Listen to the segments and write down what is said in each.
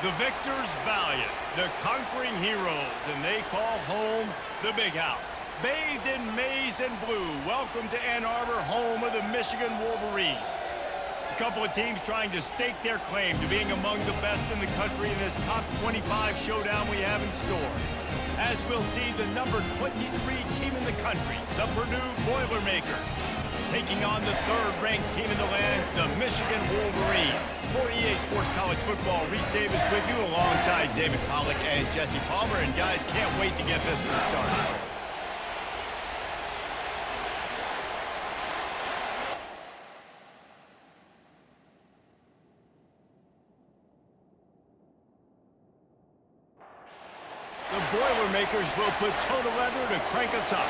The victors valiant, the conquering heroes, and they call home the Big House. Bathed in maize and blue, welcome to Ann Arbor, home of the Michigan Wolverines. A couple of teams trying to stake their claim to being among the best in the country in this top 25 showdown we have in store. As we'll see, the number 23 team in the country, the Purdue Boilermakers, taking on the third-ranked team in the land, the Michigan Wolverines. For EA Sports College Football, Reese Davis with you alongside David Pollack and Jesse Palmer. And guys, can't wait to get this one started. The Boilermakers will put toe to leather to crank us up.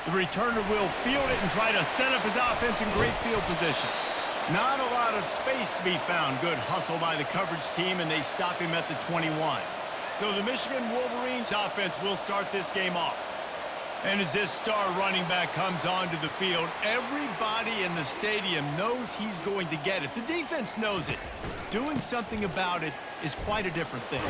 The returner will field it and try to set up his offense in great field position. Not a lot of space to be found. Good hustle by the coverage team, and they stop him at the 21. So the Michigan Wolverines offense will start this game off. And as this star running back comes onto the field, everybody in the stadium knows he's going to get it. The defense knows it. Doing something about it is quite a different thing.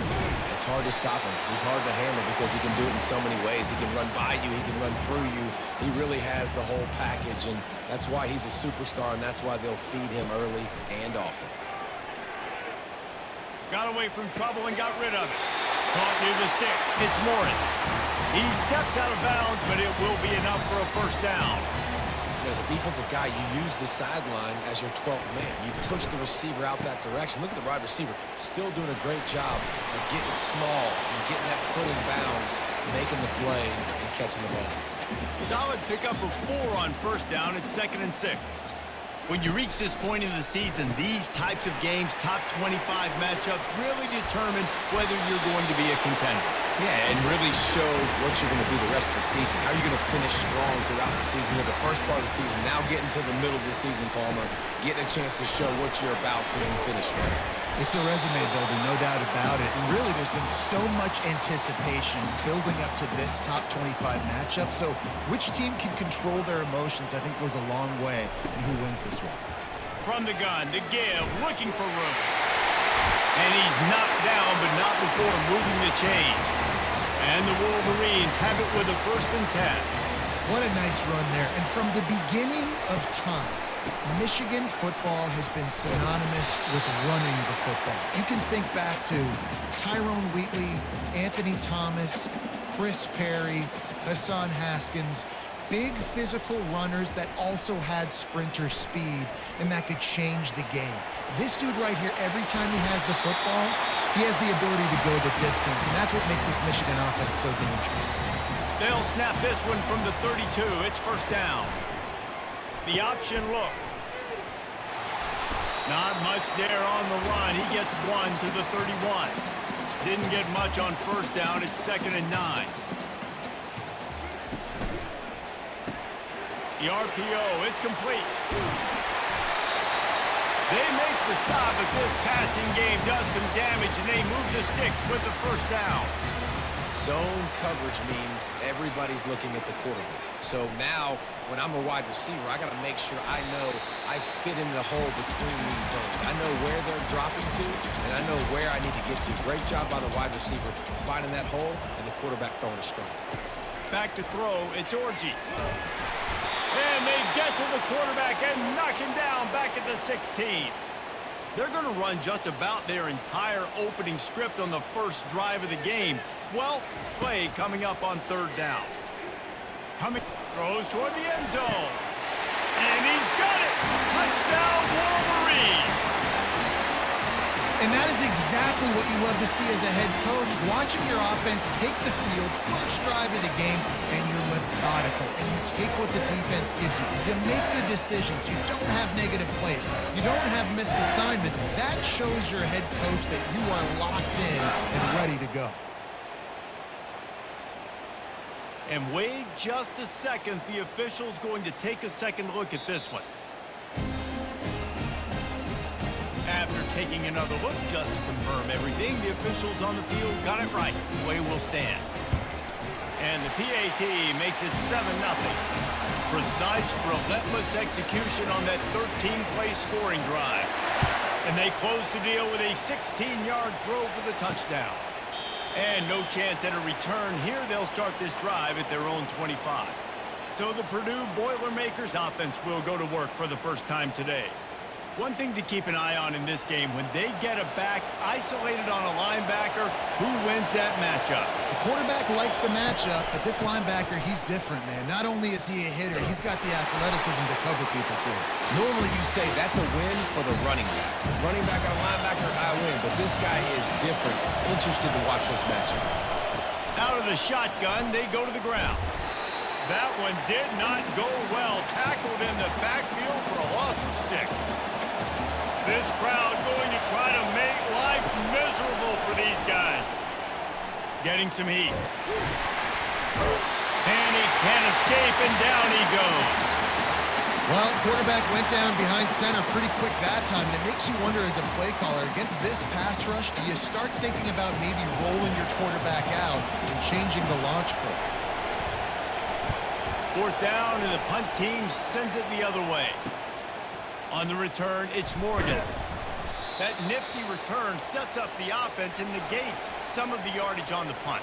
It's hard to stop him. He's hard to handle because he can do it in so many ways. He can run by you. He can run through you. He really has the whole package, and that's why he's a superstar, and that's why they'll feed him early and often. Got away from trouble and got rid of it. Caught near the sticks. It's Morris. He steps out of bounds, but it will be enough for a first down. As a defensive guy, you use the sideline as your 12th man. You push the receiver out that direction. Look at the wide receiver, still doing a great job of getting small and getting that foot in bounds, making the play, and catching the ball. Solid pickup of 4 on first down. It's 2nd and 6. When you reach this point in the season, these types of games, top 25 matchups, really determine whether you're going to be a contender. Yeah, and really show what you're going to be the rest of the season. How are you going to finish strong throughout the season? You're the first part of the season, now getting to the middle of the season, Palmer, getting a chance to show what you're about so you can finish strong. It's a resume builder, no doubt about it. And really, there's been so much anticipation building up to this top 25 matchup. So which team can control their emotions, I think, goes a long way in who wins this one. From the gun, to give, looking for room. And he's knocked down, but not before moving the chains. And the Wolverines have it with a 1st and 10. What a nice run there. And from the beginning of time, Michigan football has been synonymous with running the football. You can think back to Tyrone Wheatley, Anthony Thomas, Chris Perry, Hassan Haskins. Big physical runners that also had sprinter speed and that could change the game. This dude right here, every time he has the football, he has the ability to go the distance, and that's what makes this Michigan offense so dangerous. They'll snap this one from the 32. It's 1st down. The option look. Not much there on the run. He gets 1 to the 31. Didn't get much on 1st down. It's 2nd and 9. The RPO, it's complete. They make the stop, but this passing game does some damage, and they move the sticks with the 1st down. Zone coverage means everybody's looking at the quarterback. So now, when I'm a wide receiver, I got to make sure I know I fit in the hole between these zones. I know where they're dropping to, and I know where I need to get to. Great job by the wide receiver finding that hole, and the quarterback throwing a strike. Back to throw, it's Orji. And they get to the quarterback and knock him down back at the 16. They're going to run just about their entire opening script on the first drive of the game. 12th play coming up on 3rd down. Throws toward the end zone. And he's got it! Touchdown, Wolverines! And that is exactly what you love to see as a head coach, watching your offense take the field, first drive of the game, and you're methodical, and you take what the defense gives you. You make good decisions. You don't have negative plays. You don't have missed assignments. That shows your head coach that you are locked in and ready to go. And wait just a second. The official's going to take a second look at this one. After taking another look just to confirm everything, the officials on the field got it right. Play will stand. And the PAT makes it 7-0. Precise, relentless execution on that 13-play scoring drive. And they close the deal with a 16-yard throw for the touchdown. And no chance at a return here. They'll start this drive at their own 25. So the Purdue Boilermakers offense will go to work for the first time today. One thing to keep an eye on in this game, when they get a back isolated on a linebacker, who wins that matchup? The quarterback likes the matchup, but this linebacker, he's different, man. Not only is he a hitter, he's got the athleticism to cover people, too. Normally you say that's a win for the running back. Running back on linebacker, I win, but this guy is different. Interested to watch this matchup. Out of the shotgun, they go to the ground. That one did not go well. Tackled in the backfield for a loss of 6. This crowd going to try to make life miserable for these guys. Getting some heat. And he can't escape, and down he goes. Well, quarterback went down behind center pretty quick that time, and it makes you wonder as a play caller, against this pass rush, do you start thinking about maybe rolling your quarterback out and changing the launch play? 4th down, and the punt team sends it the other way. On the return, it's Morgan. That nifty return sets up the offense and negates some of the yardage on the punt.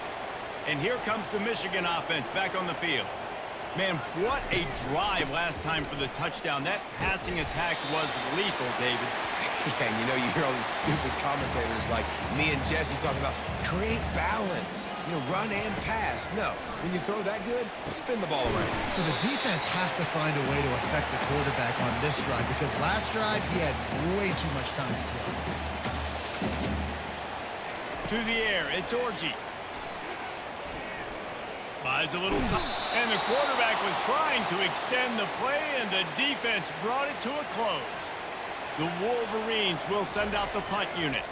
And here comes the Michigan offense back on the field. Man, what a drive last time for the touchdown. That passing attack was lethal, David. Yeah, and you know, you hear all these stupid commentators like me and Jesse talking about create balance, you know, run and pass. No, when you throw that good, spin the ball around. So the defense has to find a way to affect the quarterback on this drive, because last drive he had way too much time to throw. To the air, it's Orji. Buys a little time, and the quarterback was trying to extend the play, and the defense brought it to a close. The Wolverines will send out the punt unit.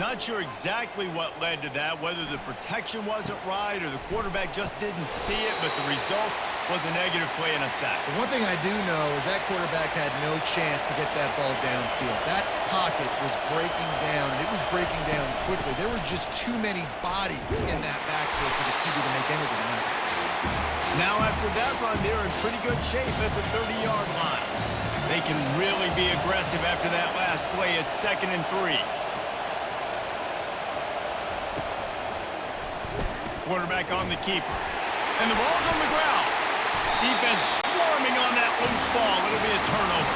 Not sure exactly what led to that, whether the protection wasn't right or the quarterback just didn't see it, but the result was a negative play and a sack. The one thing I do know is that quarterback had no chance to get that ball downfield. That pocket was breaking down, and it was breaking down quickly. There were just too many bodies in that backfield for the QB to make anything happen. Now after that run, they're in pretty good shape at the 30-yard line. They can really be aggressive after that last play. It's 2nd and 3. Quarterback on the keeper. And the ball's on the ground. Defense swarming on that loose ball. It'll be a turnover.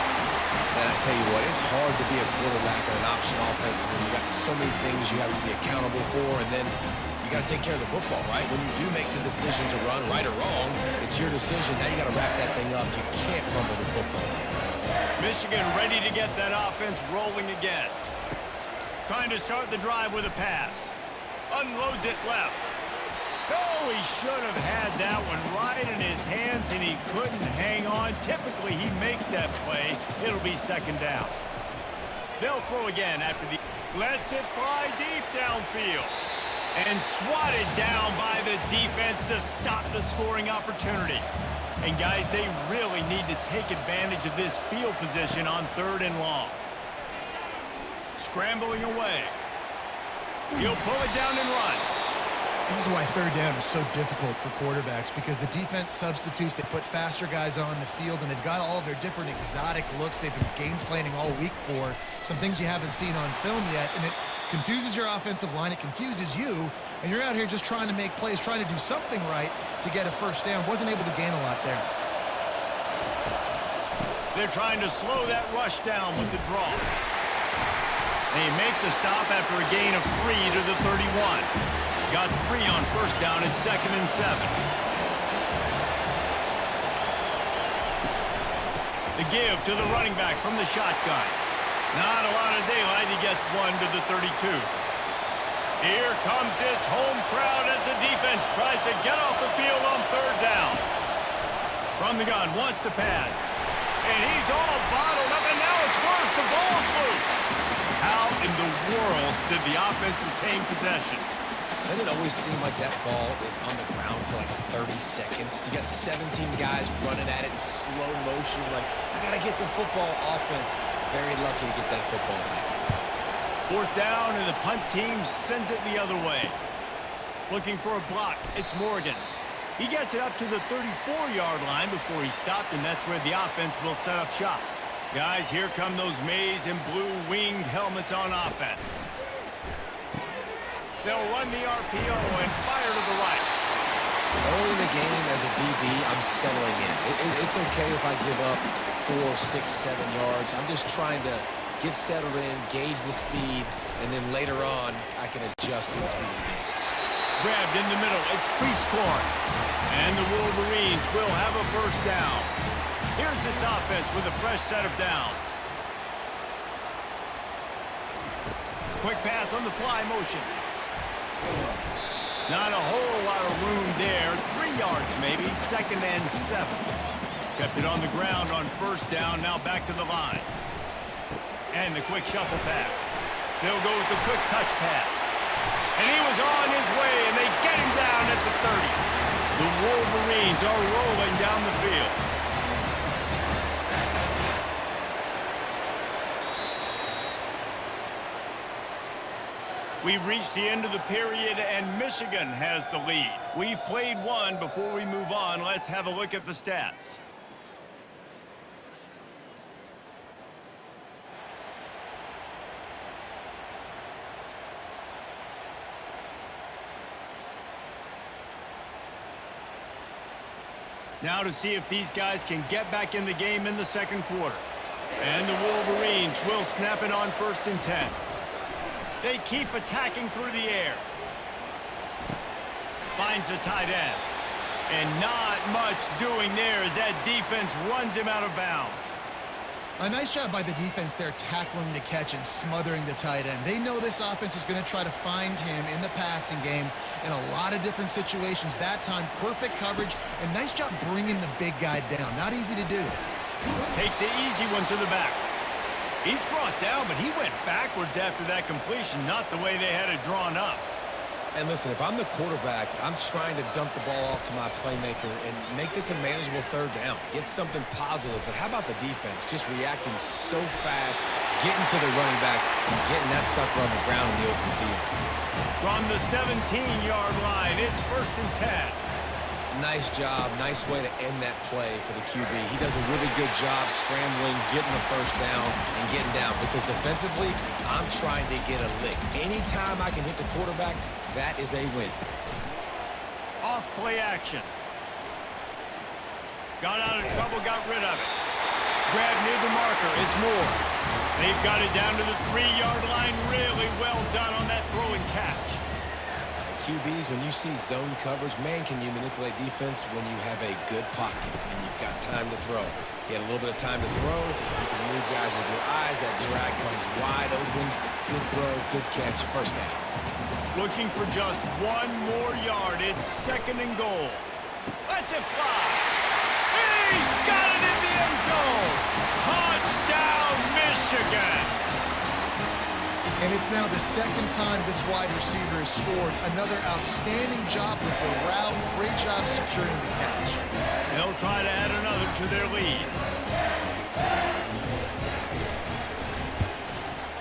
And I tell you what, it's hard to be a quarterback in an option offense when you got so many things you have to be accountable for, and then you got to take care of the football, right? When you do make the decision to run, right or wrong, it's your decision. Now you got to wrap that thing up. You can't fumble the football. Michigan ready to get that offense rolling again. Trying to start the drive with a pass. Unloads it left. Oh, he should have had that one right in his hands, and he couldn't hang on. Typically, he makes that play. It'll be 2nd down. They'll throw again after the... Lets it fly deep downfield. And swatted down by the defense to stop the scoring opportunity. And, guys, they really need to take advantage of this field position on 3rd and long. Scrambling away. He'll pull it down and run. This is why 3rd down is so difficult for quarterbacks, because the defense substitutes. They put faster guys on the field, and they've got all of their different exotic looks they've been game planning all week for, some things you haven't seen on film yet, and it confuses your offensive line. It confuses you, and you're out here just trying to make plays, trying to do something right to get a 1st down. Wasn't able to gain a lot there. They're trying to slow that rush down with the draw. They make the stop after a gain of 3 to the 31. Got 3 on 1st down at 2nd and 7. The give to the running back from the shotgun. Not a lot of daylight. He gets 1 to the 32. Here comes this home crowd as the defense tries to get off the field on 3rd down. From the gun, wants to pass. And he's all bottled up, and now it's worse. The ball's loose. How in the world did the offense retain possession? Doesn't it always seem like that ball is on the ground for like 30 seconds? You got 17 guys running at it in slow motion. Like, I got to get the football. Offense, very lucky to get that football back. 4th down, and the punt team sends it the other way. Looking for a block. It's Morgan. He gets it up to the 34-yard line before he stopped, and that's where the offense will set up shop. Guys, here come those maize and blue winged helmets on offense. They'll run the RPO and fire to the right. Early in the game as a DB, I'm settling in. It's okay if I give up 4, 6, 7 yards. I'm just trying to get settled in, gauge the speed, and then later on, I can adjust to the speed of the game. Grabbed in the middle. It's Cleese-Corn. And the Wolverines will have a first down. Here's this offense with a fresh set of downs. Quick pass on the fly motion. Not a whole lot of room there. 3 yards maybe. 2nd and 7. Kept it on the ground on first down. Now back to the line. And the quick shuffle pass. They'll go with the quick touch pass. And he was on his way, and they get him down at the 30. The Wolverines are rolling down the field. We've reached the end of the period, and Michigan has the lead. We've played one. Before we move on, let's have a look at the stats. Now to see if these guys can get back in the game in the second quarter. And the Wolverines will snap it on 1st and 10. They keep attacking through the air. Finds the tight end. And not much doing there as that defense runs him out of bounds. A nice job by the defense there tackling the catch and smothering the tight end. They know this offense is going to try to find him in the passing game in a lot of different situations. That time, perfect coverage, and nice job bringing the big guy down. Not easy to do. Takes the easy one to the back. He's brought down, but he went backwards after that completion, not the way they had it drawn up. And listen, if I'm the quarterback, I'm trying to dump the ball off to my playmaker and make this a manageable 3rd down. Get something positive. But how about the defense? Just reacting so fast, getting to the running back, and getting that sucker on the ground in the open field. From the 17-yard line, it's 1st and 10. Nice job. Nice way to end that play for the QB. He does a really good job scrambling, getting the first down, and getting down. Because defensively, I'm trying to get a lick. Anytime I can hit the quarterback, that is a win. Off play action. Got out of trouble, got rid of it. Grab near the marker. It's Moore. They've got it down to the 3-yard line. Really well done on that throw and catch. QBs, when you see zone coverage, man, can you manipulate defense when you have a good pocket and you've got time to throw. You had a little bit of time to throw. You can move guys with your eyes. That drag comes wide open. Good throw, good catch, first down. Looking for just 1 more yard. It's 2nd and goal. Let's it fly. He's got it in the end zone. Touchdown, Michigan. And it's now the 2nd time this wide receiver has scored. Another outstanding job with the route. Great job securing the catch. They'll try to add another to their lead.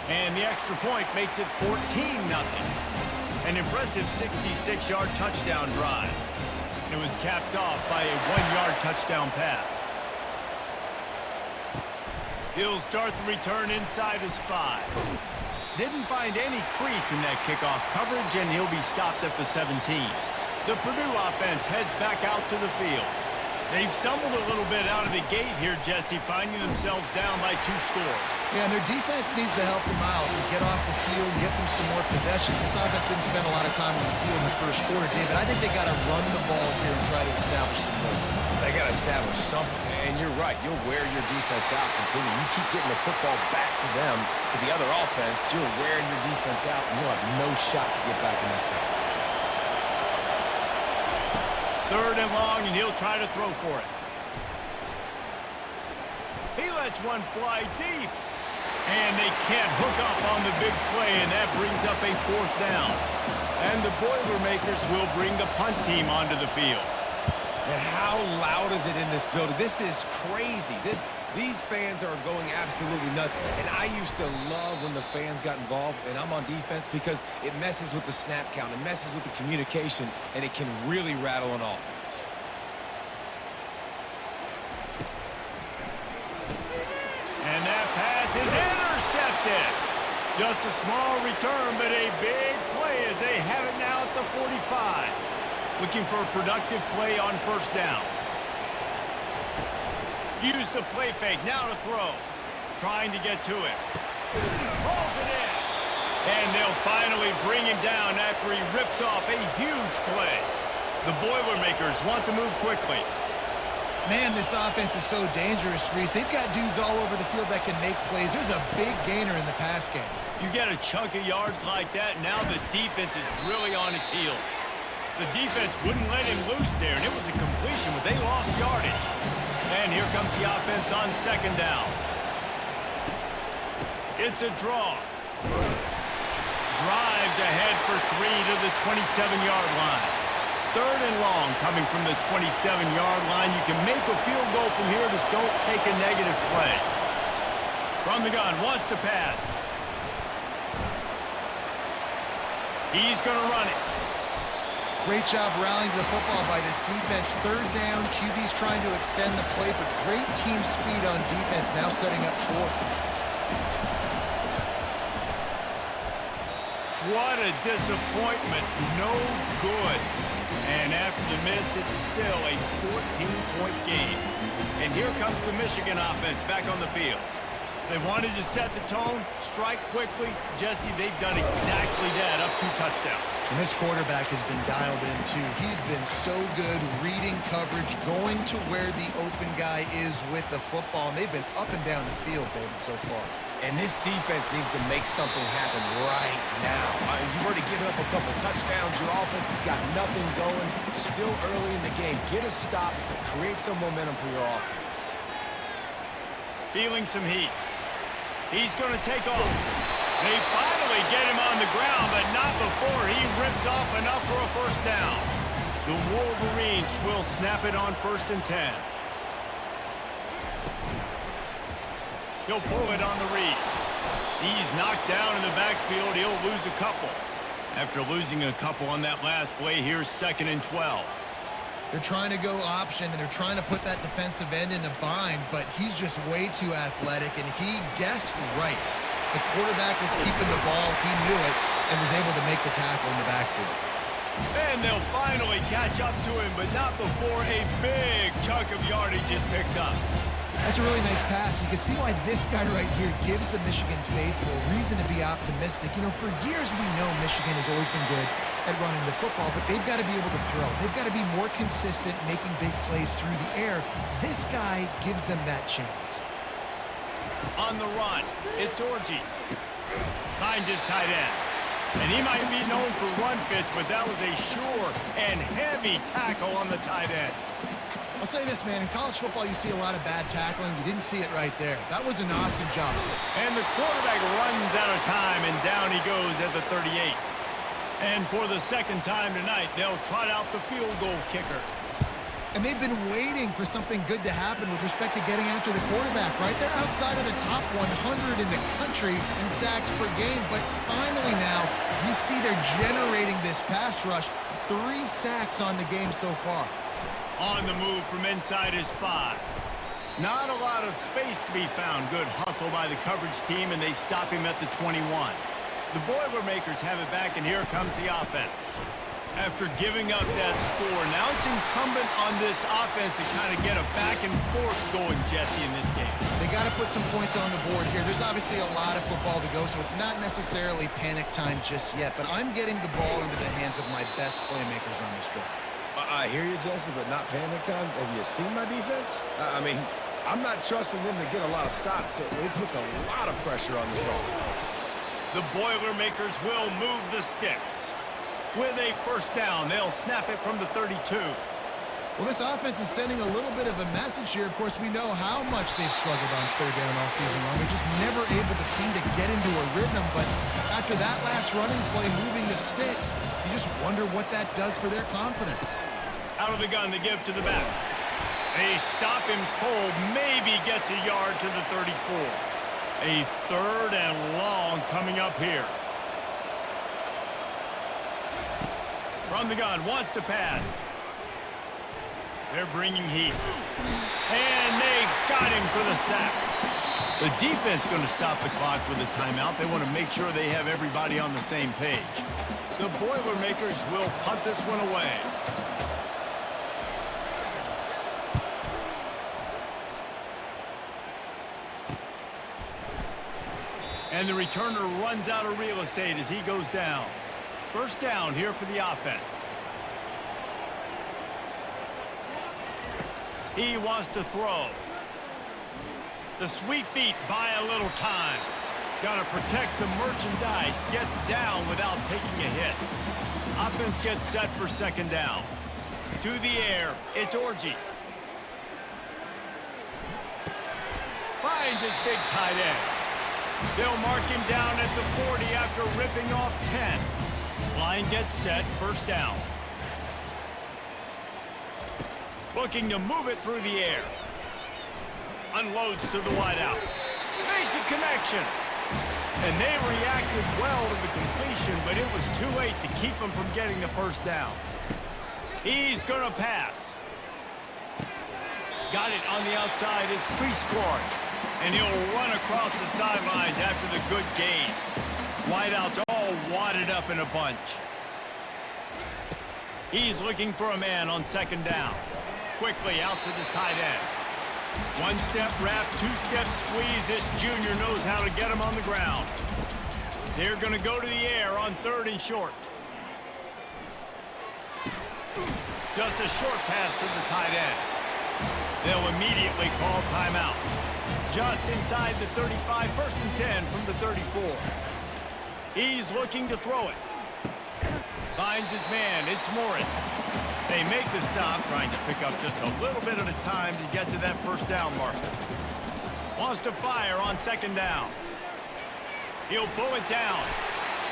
And the extra point makes it 14-0. An impressive 66-yard touchdown drive. It was capped off by a 1-yard touchdown pass. He'll start the return inside his 5. Didn't find any crease in that kickoff coverage, and he'll be stopped at the 17. The Purdue offense heads back out to the field. They've stumbled a little bit out of the gate here, Jesse, finding themselves down by 2 scores. Yeah, and their defense needs to help them out and get off the field, get them some more possessions. This offense didn't spend a lot of time on the field in the first quarter, David. I think they got to run the ball here and try to establish some rhythm. They got to establish something, and you're right. You'll wear your defense out. Continue. You keep getting the football back to them, to the other offense. You're wearing your defense out, and you'll have no shot to get back in this game. 3rd and long, and he'll try to throw for it. He lets one fly deep. And they can't hook up on the big play, and that brings up a 4th down. And the Boilermakers will bring the punt team onto the field. And how loud is it in this building? This is crazy. These fans are going absolutely nuts. And I used to love when the fans got involved, and I'm on defense, because it messes with the snap count. It messes with the communication, and it can really rattle an offense. pass is intercepted. Just a small return, but a big play as they have it now at the 45. Looking for a productive play on first down. Use the play fake, now to throw. Trying to get to it. Pulls it in. And they'll finally bring him down after he rips off a huge play. The Boilermakers want to move quickly. Man, this offense is so dangerous, Reese. They've got dudes all over the field that can make plays. There's a big gainer in the pass game. You get a chunk of yards like that, now the defense is really on its heels. The defense wouldn't let him loose there, and it was a completion, but they lost yardage. And here comes the offense on second down. It's a draw. Drives ahead for 3 to the 27-yard line. Third and long coming from the 27-yard line. You can make a field goal from here, just don't take a negative play. From the gun, wants to pass. He's going to run it. Great job rallying to the football by this defense. Third down, QB's trying to extend the play, but great team speed on defense, now setting up fourth. What a disappointment. No good. And after the miss, it's still a 14-point game. And here comes the Michigan offense back on the field. They wanted to set the tone, strike quickly. Jesse, they've done exactly that, up 2 touchdowns. And this quarterback has been dialed in, too. He's been so good reading coverage, going to where the open guy is with the football. And they've been up and down the field, David, so far. And this defense needs to make something happen right now. You've already given up a couple touchdowns. Your offense has got nothing going. Still early in the game. Get a stop. Create some momentum for your offense. Feeling some heat. He's going to take off. They finally get him on the ground, but not before he rips off enough for a first down. The Wolverines will snap it on 1st and 10. He'll pull it on the read. He's knocked down in the backfield. He'll lose a couple. After losing a couple on that last play, here's 2nd and 12. They're trying to go option, and they're trying to put that defensive end in a bind, but he's just way too athletic, and he guessed right. The quarterback was keeping the ball. He knew it and was able to make the tackle in the backfield. And they'll finally catch up to him, but not before a big chunk of yardage is picked up. That's a really nice pass. You can see why this guy right here gives the Michigan faithful reason to be optimistic. You know, for years we know Michigan has always been good at running the football, but they've got to be able to throw. They've got to be more consistent making big plays through the air. This guy gives them that chance. On the run, it's Orji. Finds his tight end. And he might be known for run fits, but that was a sure and heavy tackle on the tight end. I'll say this, man, in college football you see a lot of bad tackling. You didn't see it right there. That was an awesome job. And the quarterback runs out of time, and down he goes at the 38. And for the second time tonight, they'll trot out the field goal kicker. And they've been waiting for something good to happen with respect to getting after the quarterback, right? They're outside of the top 100 in the country in sacks per game, but finally now you see they're generating this pass rush. 3 sacks on the game so far. On the move from inside his 5. Not a lot of space to be found. Good hustle by the coverage team, and they stop him at the 21. The Boilermakers have it back, and here comes the offense. After giving up that score, now it's incumbent on this offense to kind of get a back and forth going, Jesse, in this game. They got to put some points on the board here. There's obviously a lot of football to go, so it's not necessarily panic time just yet, but I'm getting the ball into the hands of my best playmakers on this drive. I hear you, Jesse, but not panic time. Have you seen my defense? I mean, I'm not trusting them to get a lot of stops, so it puts a lot of pressure on this offense. The Boilermakers will move the sticks. With a first down, they'll snap it from the 32. Well, this offense is sending a little bit of a message here. Of course, we know how much they've struggled on third down all season long. They're just never able to seem to get into a rhythm, but after that last running play, moving the sticks, you just wonder what that does for their confidence. Out of the gun to give to the back. They stop him cold, maybe gets a yard to the 34. A third and long coming up here. From the gun, wants to pass. They're bringing heat. And they got him for the sack. The defense going to stop the clock with a timeout. They want to make sure they have everybody on the same page. The Boilermakers will punt this one away. And the returner runs out of real estate as he goes down. First down here for the offense. He wants to throw. The sweet feet buy a little time. Got to protect the merchandise. Gets down without taking a hit. Offense gets set for second down. To the air, it's Orgy. Finds his big tight end. They'll mark him down at the 40 after ripping off 10. Line gets set, first down. Looking to move it through the air. Unloads to the wideout. Makes a connection. And they reacted well to the completion, but it was too late to keep them from getting the first down. He's going to pass. Got it on the outside. It's Cleescourt. And he'll run across the sidelines after the good gain. Wideouts all wadded up in a bunch. He's looking for a man on second down. Quickly out to the tight end. One-step wrap, two-step squeeze. This junior knows how to get him on the ground. They're going to go to the air on third and short. Just a short pass to the tight end. They'll immediately call timeout. Just inside the 35, first and 10 from the 34. He's looking to throw it. Finds his man, it's Morris. They make the stop, trying to pick up just a little bit at a time to get to that first down marker. Wants to fire on second down. He'll pull it down.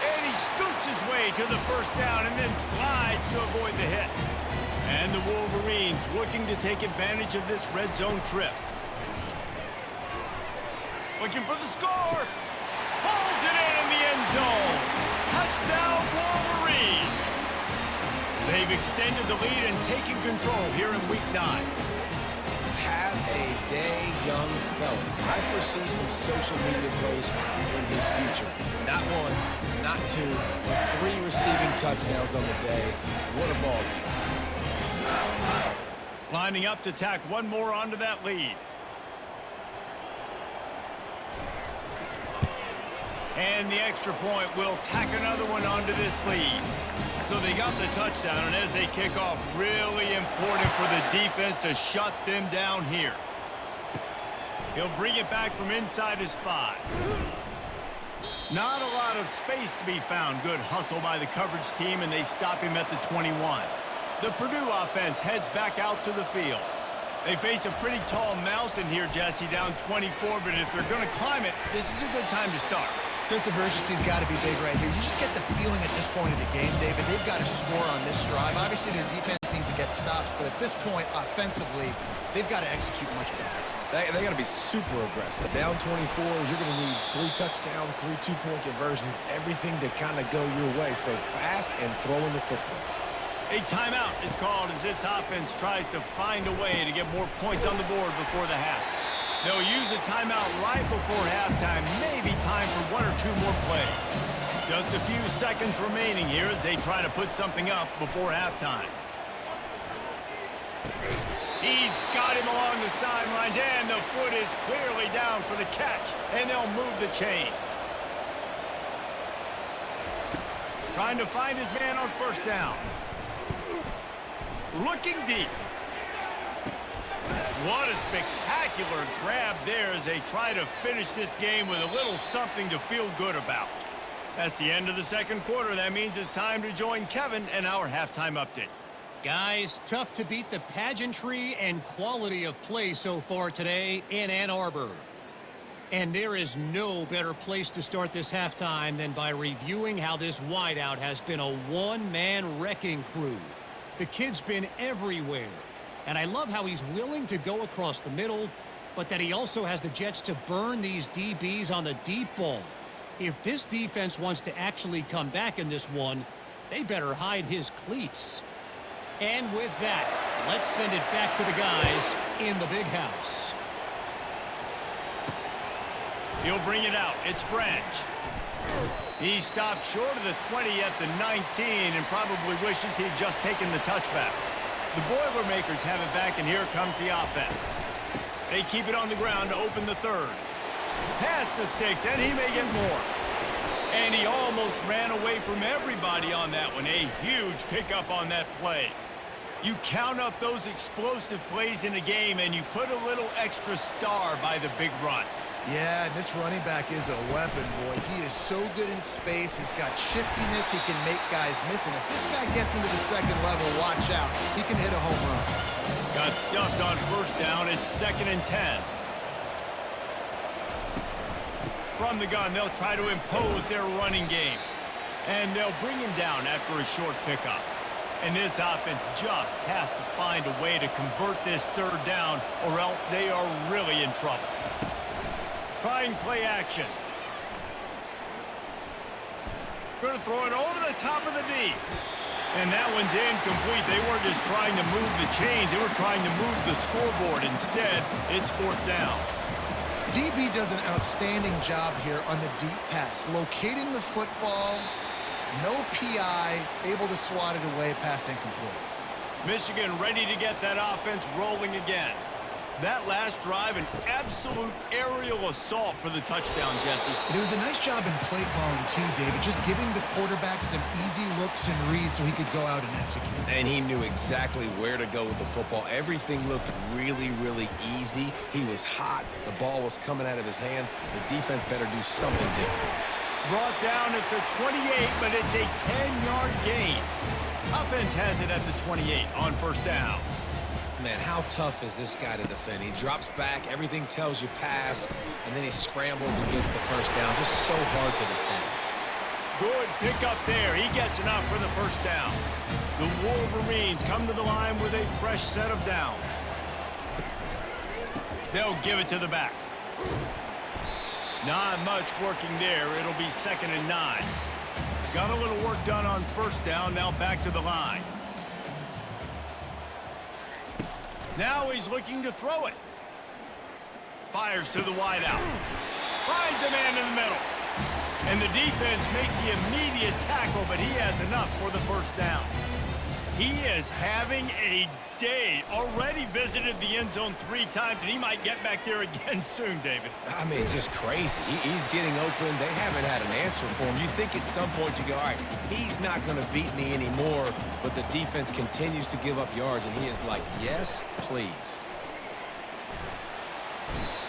And he scoots his way to the first down and then slides to avoid the hit. And the Wolverines looking to take advantage of this red zone trip. Looking for the score. Pulls it in the end zone. Touchdown, Wolverines. They've extended the lead and taken control here in Week 9. Have a day, young fella. I foresee some social media posts in his future. Not one, not two, but 3 receiving touchdowns on the day. What a ball game. Lining up to tack one more onto that lead. And the extra point will tack another one onto this lead. So they got the touchdown, and as they kick off, really important for the defense to shut them down here. He'll bring it back from inside his 5. Not a lot of space to be found. Good hustle by the coverage team, and they stop him at the 21. The Purdue offense heads back out to the field. They face a pretty tall mountain here, Jesse, down 24, but if they're going to climb it, this is a good time to start. Sense of urgency's got to be big right here. You just get the feeling at this point of the game, David, they've got to score on this drive. Obviously, their defense needs to get stops, but at this point, offensively, they've got to execute much better. They got to be super aggressive. Down 24, you're going to need 3 touchdowns, 3 two-point conversions, everything to kind of go your way. So fast and throwing the football. A timeout is called as this offense tries to find a way to get more points on the board before the half. They'll use a timeout right before halftime, maybe time for 1 or 2 more plays. Just a few seconds remaining here as they try to put something up before halftime. He's got him along the sidelines, and the foot is clearly down for the catch, and they'll move the chains. Trying to find his man on first down. Looking deep. What a spectacular grab there as they try to finish this game with a little something to feel good about. That's the end of the second quarter. That means it's time to join Kevin and our halftime update. Guys, tough to beat the pageantry and quality of play so far today in Ann Arbor. And there is no better place to start this halftime than by reviewing how this wideout has been a one-man wrecking crew. The kid's been everywhere. And I love how he's willing to go across the middle, but that he also has the jets to burn these DBs on the deep ball. If this defense wants to actually come back in this one, they better hide his cleats. And with that, let's send it back to the guys in the big house. He'll bring it out. It's Branch. He stopped short of the 20 at the 19 and probably wishes he'd just taken the touchback. The Boilermakers have it back, and here comes the offense. They keep it on the ground to open the third. Pass the sticks, and he may get more. And he almost ran away from everybody on that one. A huge pickup on that play. You count up those explosive plays in a game, and you put a little extra star by the big runs. Yeah, and this running back is a weapon, boy. He is so good in space. He's got shiftiness. He can make guys miss. And if this guy gets into the second level, watch out. He can hit a home run. Got stuffed on first down. It's 2nd and 10. From the gun, they'll try to impose their running game. And they'll bring him down after a short pickup. And this offense just has to find a way to convert this third down, or else they are really in trouble. Trying play action. Going to throw it over the top of the D. And that one's incomplete. They weren't just trying to move the chains. They were trying to move the scoreboard. Instead, it's 4th down. DB does an outstanding job here on the deep pass. Locating the football, no PI, able to swat it away, pass incomplete. Michigan ready to get that offense rolling again. That last drive, an absolute aerial assault for the touchdown, Jesse. And it was a nice job in play calling, too, David, just giving the quarterback some easy looks and reads so he could go out and execute. And he knew exactly where to go with the football. Everything looked really, really easy. He was hot. The ball was coming out of his hands. The defense better do something different. Brought down at the 28, but it's a 10-yard gain. Offense has it at the 28 on first down. Man, how tough is this guy to defend? He drops back, everything tells you pass, and then he scrambles and gets the first down. Just so hard to defend. Good pick up there. He gets enough for the first down. The Wolverines come to the line with a fresh set of downs. They'll give it to the back. Not much working there. It'll be 2nd and 9. Got a little work done on first down. Now back to the line. Now he's looking to throw it. Fires to the wideout. Finds a man in the middle. And the defense makes the immediate tackle, but he has enough for the first down. He is having a day. Already visited the end zone 3 times, and he might get back there again soon, David. I mean, just crazy. He's getting open. They haven't had an answer for him. You think at some point you go, all right, he's not going to beat me anymore, but the defense continues to give up yards, and he is like, yes, please.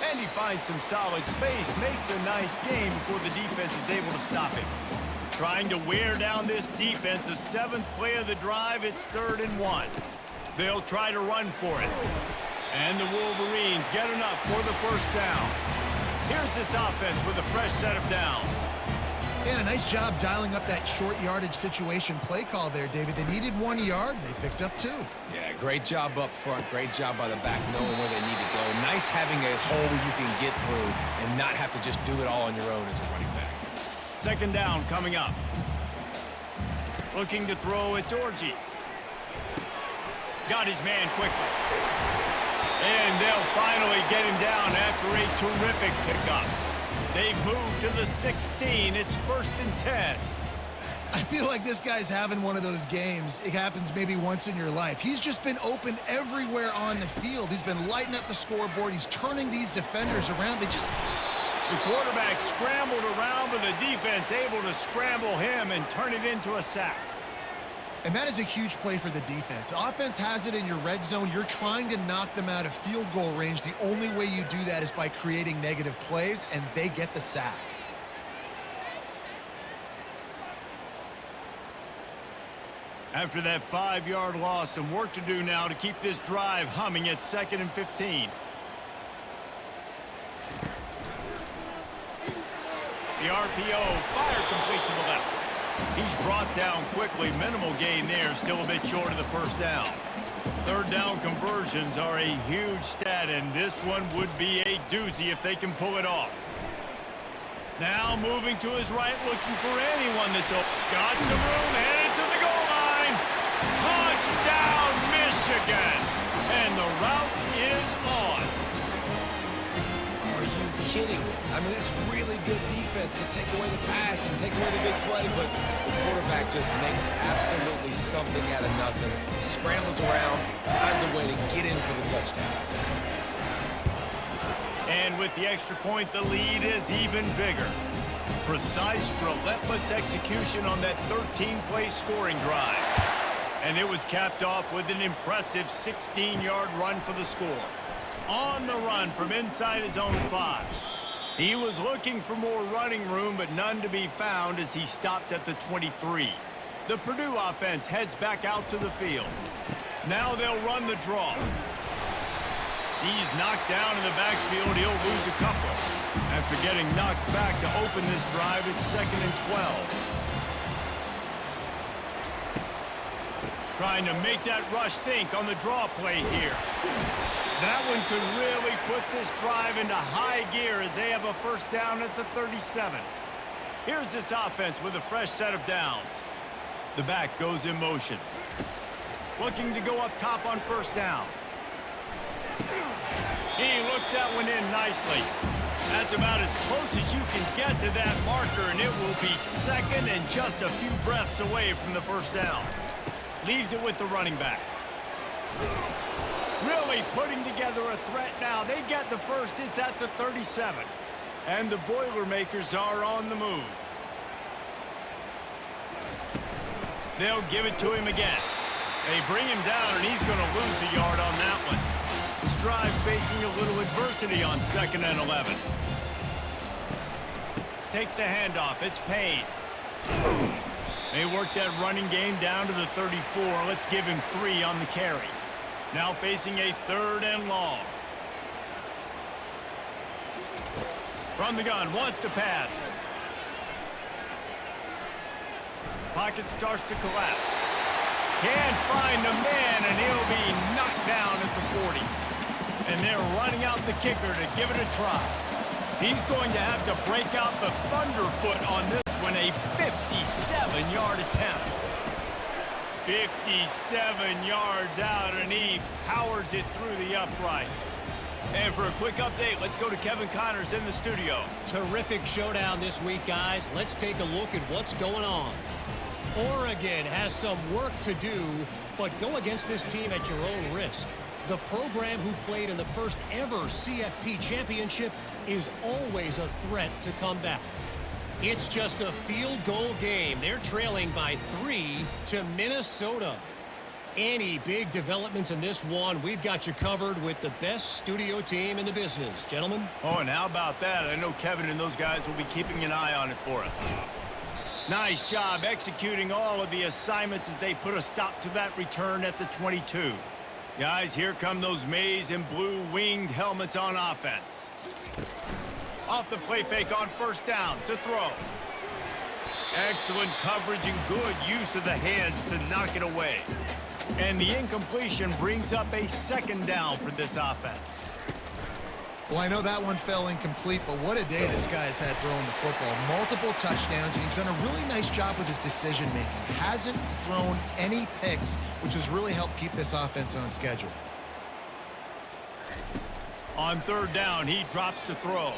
And he finds some solid space, makes a nice game before the defense is able to stop him. Trying to wear down this defense, the 7th play of the drive, it's 3rd and 1. They'll try to run for it. And the Wolverines get enough for the first down. Here's this offense with a fresh set of downs. And a nice job dialing up that short yardage situation play call there, David. They needed 1 yard. They picked up 2. Yeah, great job up front. Great job by the back, knowing where they need to go. Nice having a hole you can get through and not have to just do it all on your own as a running back. 2nd down coming up. Looking to throw, it's Orji. Got his man quickly. And they'll finally get him down after a terrific pickup. They've moved to the 16. It's 1st and 10. I feel like this guy's having one of those games. It happens maybe once in your life. He's just been open everywhere on the field. He's been lighting up the scoreboard. He's turning these defenders around. The quarterback scrambled around, but the defense able to scramble him and turn it into a sack. And that is a huge play for the defense. Offense has it in your red zone. You're trying to knock them out of field goal range. The only way you do that is by creating negative plays, and they get the sack. After that 5-yard loss, some work to do now to keep this drive humming at 2nd and 15. The RPO, fire complete to the left. He's brought down quickly. Minimal gain there, still a bit short of the first down. 3rd down conversions are a huge stat, and this one would be a doozy if they can pull it off. Now moving to his right, looking for anyone that's open. Got some room, headed to the goal line. Touchdown, Michigan! And the route is on. Are you kidding me? I mean, that's really good defense to take away the pass and take away the big play, but the quarterback just makes absolutely something out of nothing, scrambles around, finds a way to get in for the touchdown. And with the extra point, the lead is even bigger. Precise, relentless execution on that 13-play scoring drive. And it was capped off with an impressive 16-yard run for the score. On the run from inside his own 5. He was looking for more running room, but none to be found as he stopped at the 23. The Purdue offense heads back out to the field. Now they'll run the draw. He's knocked down in the backfield. He'll lose a couple. After getting knocked back to open this drive, it's 2nd and 12. Trying to make that rush think on the draw play here. That one could really put this drive into high gear as they have a first down at the 37. Here's this offense with a fresh set of downs. The back goes in motion. Looking to go up top on first down. He looks that one in nicely. That's about as close as you can get to that marker, and it will be 2nd and just a few breaths away from the first down. Leaves it with the running back. Really putting together a threat now. They get the first. It's at the 37. And the Boilermakers are on the move. They'll give it to him again. They bring him down, and he's going to lose a yard on that one. This drive facing a little adversity on 2nd and 11. Takes the handoff. It's Payne. They work that running game down to the 34. Let's give him 3 on the carry. Now facing a 3rd and long. From the gun, wants to pass. Pocket starts to collapse. Can't find the man, and he'll be knocked down at the 40. And they're running out the kicker to give it a try. He's going to have to break out the thunderfoot on this one, a 57-yard attempt. 57 yards out, and he powers it through the uprights. And for a quick update, let's go to Kevin Connors in the studio. Terrific showdown this week, guys. Let's take a look at what's going on. Oregon has some work to do, but go against this team at your own risk. The program who played in the first ever CFP championship is always a threat to come back. It's just a field goal game. They're trailing by 3 to Minnesota. Any big developments in this one, we've got you covered with the best studio team in the business. Gentlemen? Oh, and how about that? I know Kevin and those guys will be keeping an eye on it for us. Nice job executing all of the assignments as they put a stop to that return at the 22. Guys, here come those maize and blue winged helmets on offense. Off the play fake on first down to throw. Excellent coverage and good use of the hands to knock it away. And the incompletion brings up a 2nd down for this offense. Well, I know that one fell incomplete, but what a day this guy's had throwing the football. Multiple touchdowns, and he's done a really nice job with his decision-making. Hasn't thrown any picks, which has really helped keep this offense on schedule. On 3rd down, he drops to throw.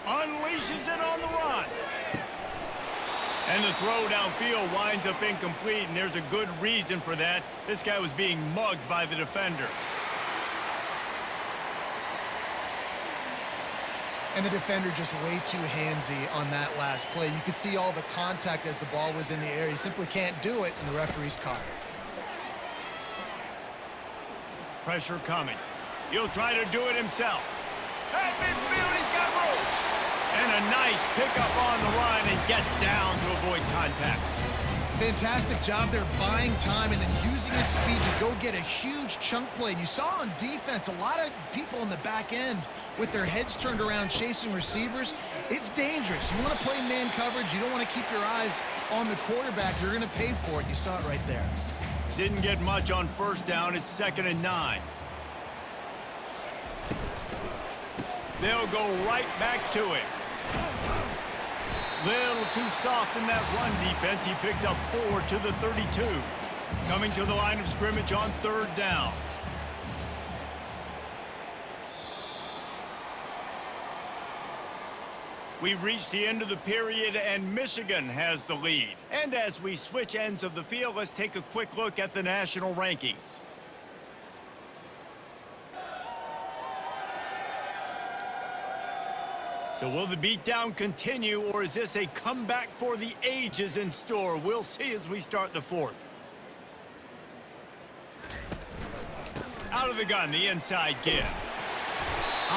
Unleashes it on the run. And the throw downfield winds up incomplete, and there's a good reason for that. This guy was being mugged by the defender. And the defender just way too handsy on that last play. You could see all the contact as the ball was in the air. He simply can't do it, and the referee's caught it. Pressure coming. He'll try to do it himself. At midfield, he's got room. And a nice pickup on the line and gets down to avoid contact. Fantastic job there buying time and then using his speed to go get a huge chunk play. And you saw on defense a lot of people in the back end with their heads turned around chasing receivers. It's dangerous. You want to play man coverage. You don't want to keep your eyes on the quarterback. You're going to pay for it. You saw it right there. Didn't get much on first down. It's 2nd and 9. They'll go right back to it. Little too soft in that run defense. He picks up 4 to the 32. Coming to the line of scrimmage on 3rd down. We've reached the end of the period, and Michigan has the lead. And as we switch ends of the field, let's take a quick look at the national rankings. So will the beatdown continue, or is this a comeback for the ages in store? We'll see as we start the fourth. Out of the gun, the inside give.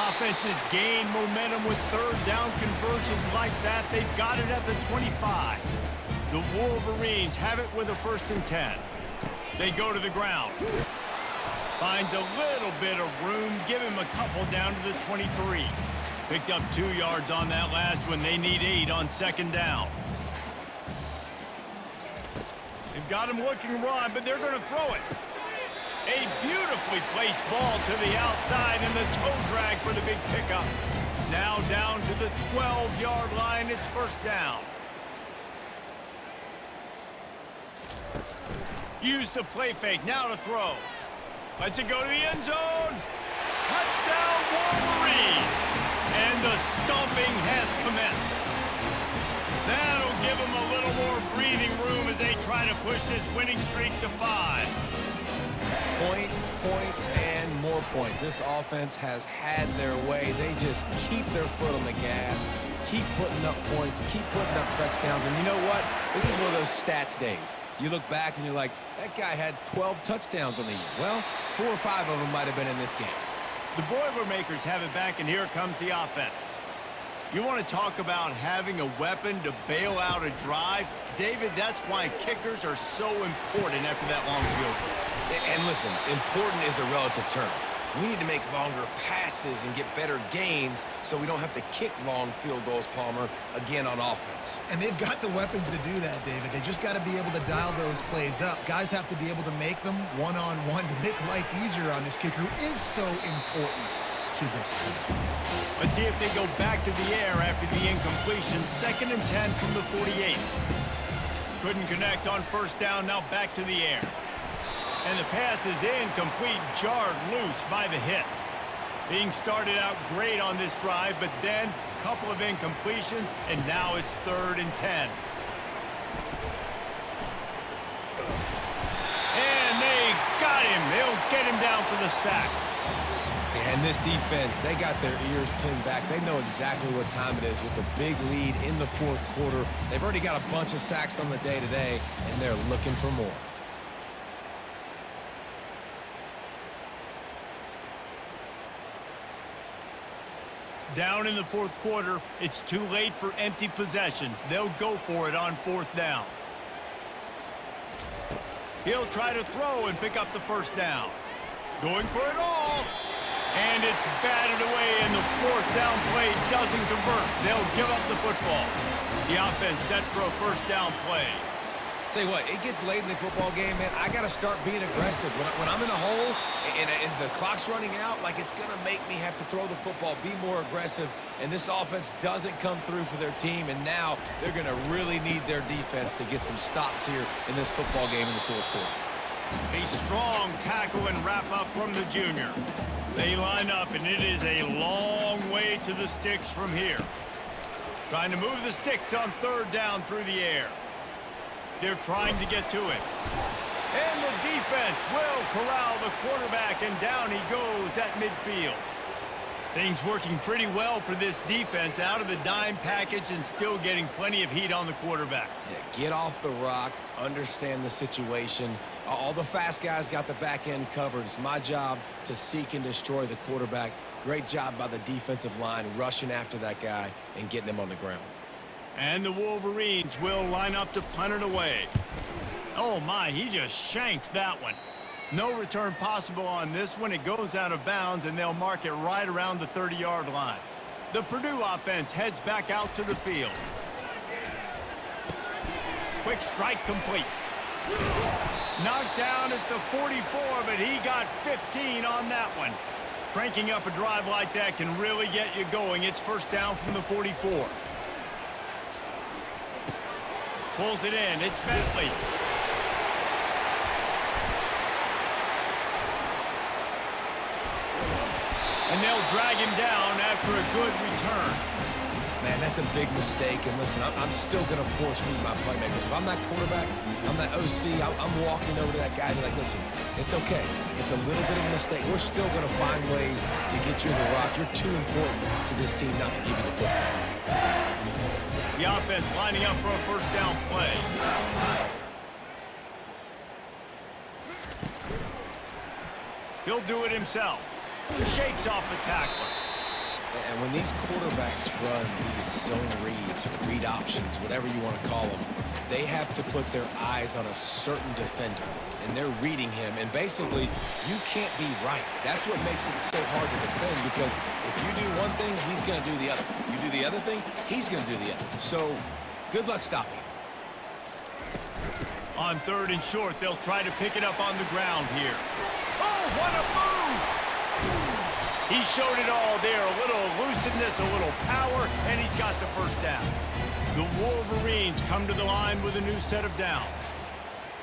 Offenses gain momentum with third down conversions like that. They've got it at the 25. The Wolverines have it with a 1st and 10. They go to the ground. Finds a little bit of room. Give him a couple down to the 23. Picked up 2 yards on that last one. They need 8 on 2nd down. They've got him looking run, but they're going to throw it. A beautifully placed ball to the outside, and the toe drag for the big pickup. Now down to the 12-yard line. It's 1st down. Use the play fake. Now to throw. Lets it go to the end zone. Touchdown, Wolverines. And the stomping has commenced. That'll give them a little more breathing room as they try to push this winning streak to 5. Points, points, and more points. This offense has had their way. They just keep their foot on the gas, keep putting up points, keep putting up touchdowns. And you know what? This is one of those stats days. You look back and you're like, that guy had 12 touchdowns on the year. Well, 4 or 5 of them might have been in this game. The Boilermakers have it back, and here comes the offense. You want to talk about having a weapon to bail out a drive? David, that's why kickers are so important after that long field goal. And listen, important is a relative term. We need to make longer passes and get better gains so we don't have to kick long field goals, Palmer, again on offense. And they've got the weapons to do that, David. They just got to be able to dial those plays up. Guys have to be able to make them one-on-one to make life easier on this kicker, who is so important to this team. Let's see if they go back to the air after the incompletion. 2nd and 10 from the 48. Couldn't connect on 1st down. Now back to the air. And the pass is incomplete, jarred loose by the hit. Being started out great on this drive, but then a couple of incompletions, and now it's 3rd and 10. And they got him. They'll get him down for the sack. And this defense, they got their ears pinned back. They know exactly what time it is with the big lead in the 4th quarter. They've already got a bunch of sacks on the day today, and they're looking for more. Down in the 4th quarter, it's too late for empty possessions. They'll go for it on 4th down. He'll try to throw and pick up the 1st down. Going for it all. And it's batted away, and the 4th down play doesn't convert. They'll give up the football. The offense set for a 1st down play. Tell you what, it gets late in the football game, man. I got to start being aggressive. When I'm in a hole and the clock's running out, like, it's going to make me have to throw the football, be more aggressive. And this offense doesn't come through for their team, and now they're going to really need their defense to get some stops here in this football game in the 4th quarter. A strong tackle and wrap-up from the junior. They line up, and it is a long way to the sticks from here. Trying to move the sticks on 3rd down through the air. They're trying to get to it. And the defense will corral the quarterback, and down he goes at midfield. Things working pretty well for this defense, out of the dime package and still getting plenty of heat on the quarterback. Yeah, get off the rock, understand the situation. All the fast guys got the back end covered. It's my job to seek and destroy the quarterback. Great job by the defensive line rushing after that guy and getting him on the ground. And the Wolverines will line up to punt it away. Oh my, he just shanked that one. No return possible on this one. It goes out of bounds, and they'll mark it right around the 30-yard line. The Purdue offense heads back out to the field. Quick strike complete. Knocked down at the 44, but he got 15 on that one. Cranking up a drive like that can really get you going. It's 1st down from the 44. Pulls it in. It's Bentley. And they'll drag him down after a good return. Man, that's a big mistake. And listen, I'm still going to force feed my playmakers. If I'm that quarterback, I'm that OC, I'm walking over to that guy and be like, listen, it's okay. It's a little bit of a mistake. We're still going to find ways to get you the rock. You're too important to this team not to give you the football. The offense lining up for a first down play. He'll do it himself. Shakes off the tackler. And when these quarterbacks run these zone reads, read options, whatever you want to call them, they have to put their eyes on a certain defender. And they're reading him. And basically, you can't be right. That's what makes it so hard to defend, because if you do one thing, he's going to do the other. You do the other thing, he's going to do the other. So, good luck stopping him. On 3rd and short, they'll try to pick it up on the ground here. Oh, what a move! He showed it all there. A little elusiveness, a little power, and he's got the first down. The Wolverines come to the line with a new set of downs.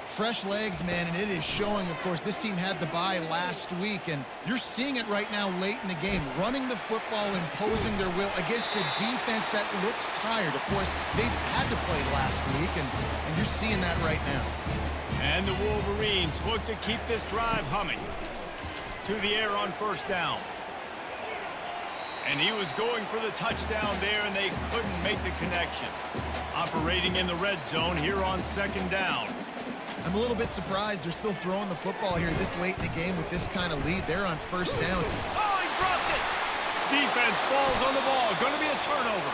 Fresh legs, man, and it is showing. Of course, this team had the bye last week, and you're seeing it right now late in the game. Running the football, imposing their will against the defense that looks tired. Of course, they had to play last week, and you're seeing that right now. And the Wolverines look to keep this drive humming. To the air on first down. And he was going for the touchdown there, and they couldn't make the connection. Operating in the red zone here on 2nd down. I'm a little bit surprised they're still throwing the football here this late in the game with this kind of lead. They're on first down. Oh, he dropped it! Defense falls on the ball. Going to be a turnover.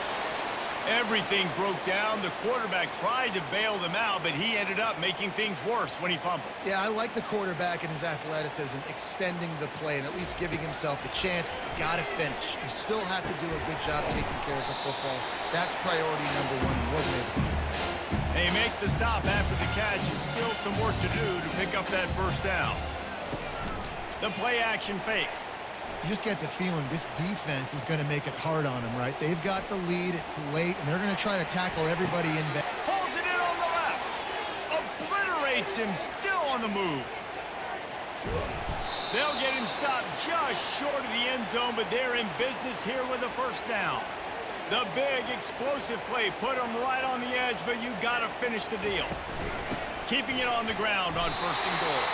Everything broke down. The quarterback tried to bail them out, but he ended up making things worse when he fumbled. Yeah, I like the quarterback and his athleticism, extending the play and at least giving himself a chance. But you got to finish. You still have to do a good job taking care of the football. That's priority number one. He wasn't able to do that. They make the stop after the catch, and still some work to do to pick up that first down. The play action fake. You just get the feeling this defense is going to make it hard on them, right? They've got the lead, it's late, and they're going to try to tackle everybody in back. Pulls it in on the left. Obliterates him, still on the move. They'll get him stopped just short of the end zone, but they're in business here with a first down. The big explosive play put him right on the edge, but you got to finish the deal. Keeping it on the ground on 1st and goal.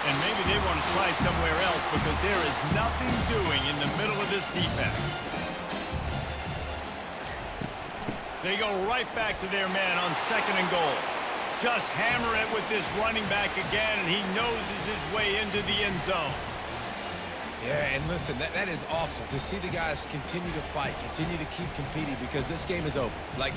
And maybe they want to try somewhere else, because there is nothing doing in the middle of this defense. They go right back to their man on 2nd and goal. Just hammer it with this running back again, and he noses his way into the end zone. Yeah, and listen, that is awesome to see the guys continue to fight, continue to keep competing, because this game is over. Like,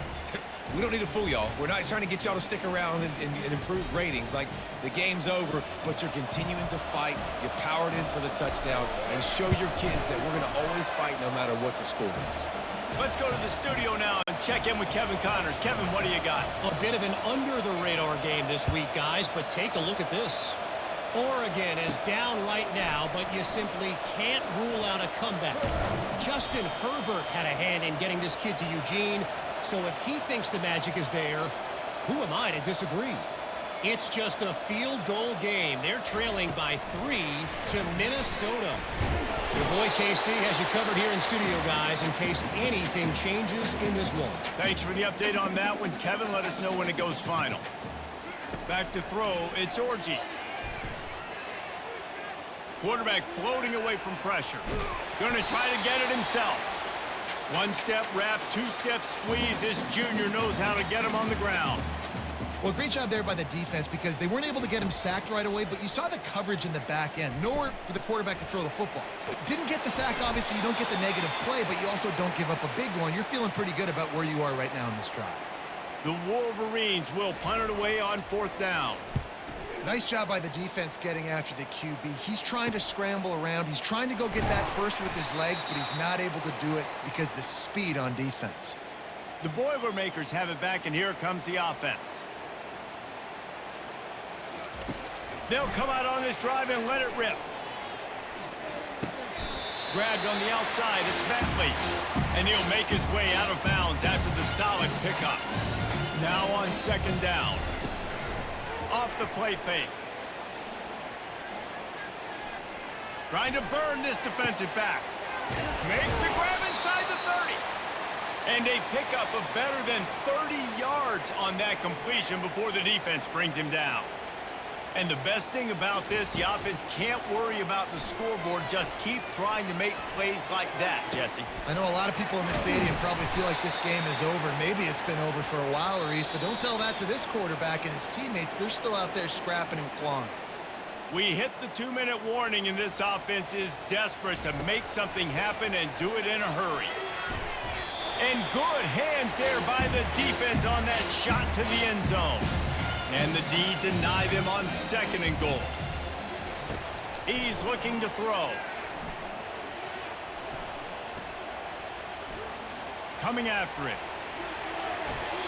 we don't need to fool y'all. We're not trying to get y'all to stick around and improve ratings. Like, the game's over, but you're continuing to fight. You powered in for the touchdown, and show your kids that we're going to always fight no matter what the score is. Let's go to the studio now and check in with Kevin Connors. Kevin, what do you got? A bit of an under-the-radar game this week, guys, but take a look at this. Oregon is down right now, but you simply can't rule out a comeback. Justin Herbert had a hand in getting this kid to Eugene, so if he thinks the magic is there, who am I to disagree? It's just a field goal game. They're trailing by 3 to Minnesota. Your boy KC has you covered here in studio, guys, in case anything changes in this one. Thanks for the update on that one, Kevin. Let us know when it goes final. Back to throw, it's Orji. Quarterback floating away from pressure. Going to try to get it himself. One-step wrap, two-step squeeze. This junior knows how to get him on the ground. Well, great job there by the defense, because they weren't able to get him sacked right away, but you saw the coverage in the back end. Nowhere for the quarterback to throw the football. Didn't get the sack, obviously. You don't get the negative play, but you also don't give up a big one. You're feeling pretty good about where you are right now in this drive. The Wolverines will punt it away on 4th down. Nice job by the defense getting after the QB. He's trying to scramble around. He's trying to go get that first with his legs, but he's not able to do it because the speed on defense. The Boilermakers have it back, and here comes the offense. They'll come out on this drive and let it rip. Grabbed on the outside, it's Bentley. And he'll make his way out of bounds after the solid pickup. Now on 2nd down. Off the play fake. Trying to burn this defensive back. Makes the grab inside the 30. And a pickup of better than 30 yards on that completion before the defense brings him down. And the best thing about this, the offense can't worry about the scoreboard. Just keep trying to make plays like that, Jesse. I know a lot of people in the stadium probably feel like this game is over. Maybe it's been over for a while, Reese, but don't tell that to this quarterback and his teammates. They're still out there scrapping and clawing. We hit the 2-minute warning, and this offense is desperate to make something happen and do it in a hurry. And good hands there by the defense on that shot to the end zone. And the D deny them on 2nd and goal. He's looking to throw. Coming after it.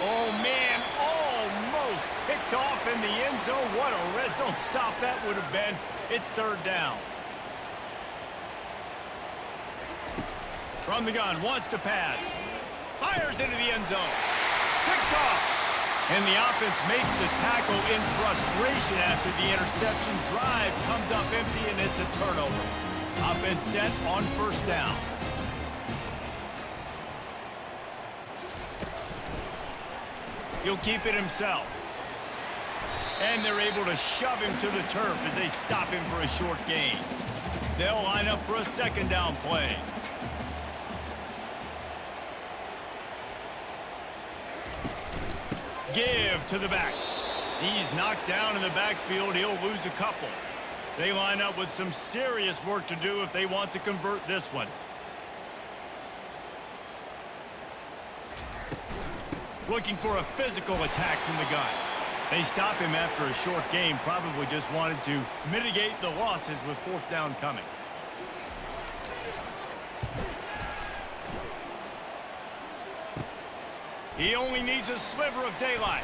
Oh, man, almost picked off in the end zone. What a red zone stop that would have been. It's 3rd down. From the gun, wants to pass. Fires into the end zone. Picked off. And the offense makes the tackle in frustration after the interception. Drive comes up empty, and it's a turnover. Offense set on 1st down. He'll keep it himself. And they're able to shove him to the turf as they stop him for a short gain. They'll line up for a 2nd down play. Give to the back. He's knocked down in the backfield. He'll lose a couple. They line up with some serious work to do if they want to convert this one. Looking for a physical attack from the gun. They stop him after a short game. Probably just wanted to mitigate the losses with 4th down coming. He only needs a sliver of daylight.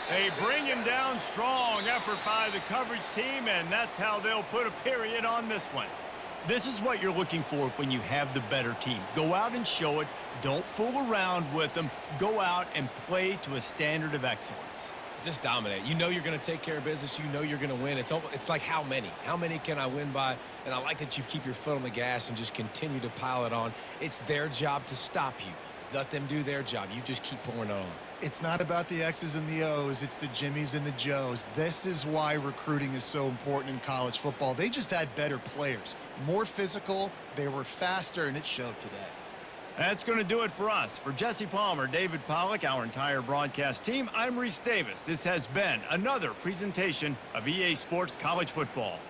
They bring him down. Strong effort by the coverage team, and that's how they'll put a period on this one. This is what you're looking for when you have the better team. Go out and show it. Don't fool around with them. Go out and play to a standard of excellence. Just dominate. You know you're going to take care of business. You know you're going to win. It's like how many? How many can I win by? And I like that you keep your foot on the gas and just continue to pile it on. It's their job to stop you. Let them do their job. You just keep pouring it on. It's not about the X's and the O's. It's the Jimmies and the Joes. This is why recruiting is so important in college football. They just had better players, more physical. They were faster, and it showed today. That's going to do it for us. For Jesse Palmer, David Pollack, our entire broadcast team, I'm Reese Davis. This has been another presentation of EA Sports College Football.